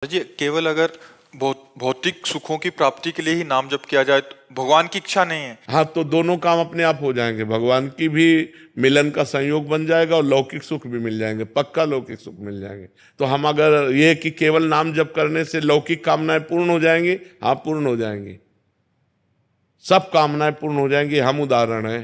जी केवल अगर भौतिक सुखों की प्राप्ति के लिए ही नाम जप किया जाए तो भगवान की इच्छा नहीं है। हाँ, तो दोनों काम अपने आप हो जाएंगे। भगवान की भी मिलन का संयोग बन जाएगा और लौकिक सुख भी मिल जाएंगे, पक्का लौकिक सुख मिल जाएंगे। तो हम अगर ये कि केवल नाम जप करने से लौकिक कामनाएं पूर्ण हो जाएंगी, हाँ पूर्ण हो जाएंगी, सब कामनाएं पूर्ण हो जाएंगी। हम उदाहरण हैं,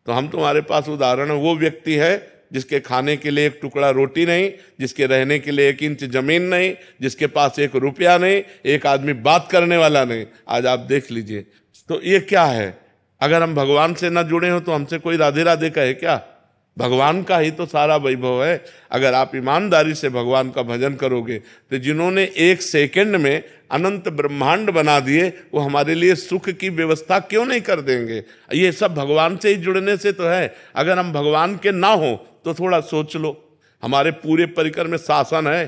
तो हम तुम्हारे पास उदाहरण है। वो व्यक्ति है जिसके खाने के लिए एक टुकड़ा रोटी नहीं, जिसके रहने के लिए 1 इंच जमीन नहीं, जिसके पास 1 रुपया नहीं, एक आदमी बात करने वाला नहीं। आज आप देख लीजिए, तो ये क्या है? अगर हम भगवान से ना जुड़े हो तो हमसे कोई राधे राधे कहे क्या? भगवान का ही तो सारा वैभव है। अगर आप ईमानदारी से भगवान का भजन करोगे तो जिन्होंने 1 सेकंड में अनंत ब्रह्मांड बना दिए, वो हमारे लिए सुख की व्यवस्था क्यों नहीं कर देंगे? ये सब भगवान से ही जुड़ने से तो है। अगर हम भगवान के ना हो तो थोड़ा सोच लो, हमारे पूरे परिकर में शासन है,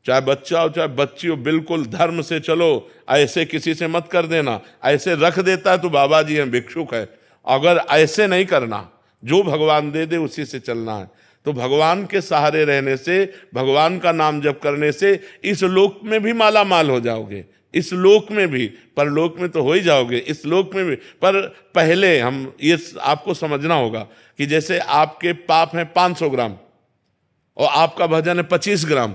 चाहे बच्चा हो चाहे बच्ची हो, बिल्कुल धर्म से चलो, ऐसे किसी से मत कर देना। ऐसे रख देता है तो बाबा जी हैं, भिक्षुक है। अगर ऐसे नहीं करना, जो भगवान दे दे उसी से चलना है। तो भगवान के सहारे रहने से, भगवान का नाम जप करने से इस लोक में भी माला माल हो जाओगे, इस लोक में भी, परलोक में तो हो ही जाओगे, इस लोक में भी। पर पहले हम ये आपको समझना होगा कि जैसे आपके पाप हैं 500 ग्राम और आपका भजन है 25 ग्राम,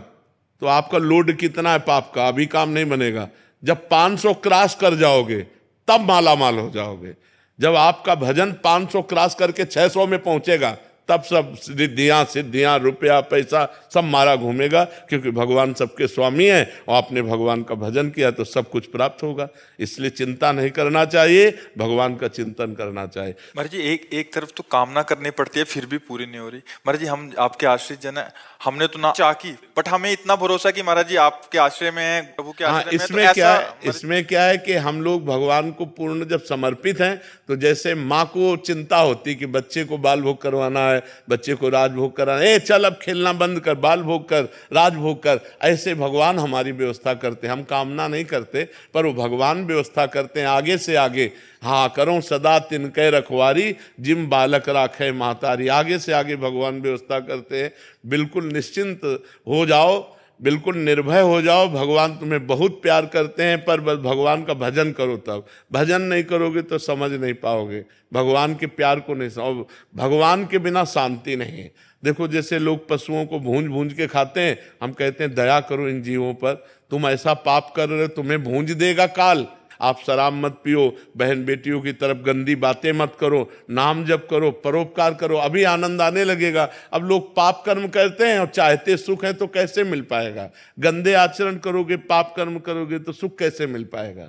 तो आपका लोड कितना है पाप का? अभी काम नहीं बनेगा। जब 500 क्रॉस कर जाओगे तब माला माल हो जाओगे। जब आपका भजन 500 क्रॉस करके 600 में पहुंचेगा तब सब सिद्धियां रुपया पैसा सब मारा घूमेगा, क्योंकि भगवान सबके स्वामी हैं और आपने भगवान का भजन किया तो सब कुछ प्राप्त होगा। इसलिए चिंता नहीं करना चाहिए, भगवान का चिंतन करना चाहिए। महाराज जी एक तरफ तो कामना करनी पड़ती है फिर भी पूरी नहीं हो रही। महाराज जी हम आपके आश्रित जन है, हमने तो ना चाह की, बट हमें इतना भरोसा कि महाराज जी आपके आश्रय में है, प्रभु के आश्रय में है। इसमें क्या है, इसमें क्या है कि हम लोग भगवान को पूर्ण जब समर्पित हैं, तो जैसे माँ को चिंता होती कि बच्चे को बाल भोग करवाना है, बच्चे को राजभोग कराना है, चल अब खेलना बंद कर, बाल भोग कर, राजभोग कर, ऐसे भगवान हमारी व्यवस्था करते हैं। हम कामना नहीं करते, पर वो भगवान व्यवस्था करते हैं आगे से आगे। हाँ, करो सदा तिनके रखवारी, जिम बालक राखे महतारी। आगे से आगे भगवान व्यवस्था करते हैं। बिल्कुल निश्चिंत हो जाओ, बिल्कुल निर्भय हो जाओ। भगवान तुम्हें बहुत प्यार करते हैं, पर बस भगवान का भजन करो। तब भजन नहीं करोगे तो समझ नहीं पाओगे, भगवान के प्यार को नहीं समझ। भगवान के बिना शांति नहीं है। देखो, जैसे लोग पशुओं को भूंज भूंज के खाते हैं, हम कहते हैं दया करो इन जीवों पर, तुम ऐसा पाप कर रहे हो, तुम्हें भूंज देगा काल। आप शराब मत पियो, बहन बेटियों की तरफ गंदी बातें मत करो, नाम जप करो, परोपकार करो, अभी आनंद आने लगेगा। अब लोग पाप कर्म करते हैं और चाहते सुख है, तो कैसे मिल पाएगा? गंदे आचरण करोगे, पाप कर्म करोगे तो सुख कैसे मिल पाएगा?